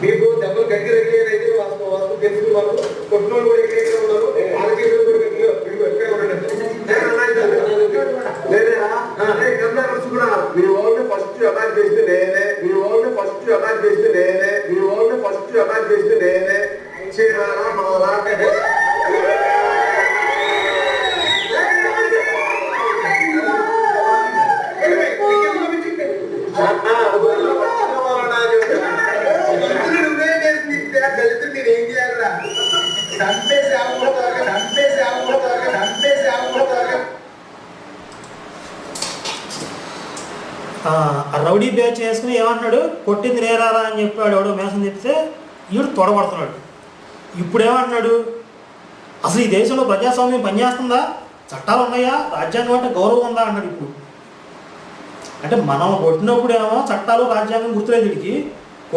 మీకు డబ్బులు గట్టి అయితే వాస్తు తెలుసుకుని వాళ్ళు కొట్టినోళ్ళు కూడా ఎక్కడ ఉన్నారు ఆరోగ్యం కూడా మీ వాళ్ళని ఫస్ట్ అటాక్ చేస్తే నేనే మీ వాళ్ళని ఫస్ట్ అటాక్ చేస్తే నేనే మీ వాళ్ళని ఫస్ట్ అటాక్ చేస్తే నేనే చేయరా మాలా రౌడీ బ్యాచ్ చేసుకుని ఏమంటున్నాడు, కొట్టింది నేరారా అని చెప్పాడు ఎవడో మేసం చెప్తే ఈడు తొడబడుతున్నాడు. ఇప్పుడు ఏమంటున్నాడు, అసలు ఈ దేశంలో ప్రజాస్వామ్యం పనిచేస్తుందా, చట్టాలు ఉన్నాయా, రాజ్యాంగం అంటే గౌరవం ఉందా అన్నాడు. ఇప్పుడు అంటే మనం కొట్టినప్పుడు ఏమో చట్టాలు రాజ్యాంగం గుర్తులేదు వీడికి,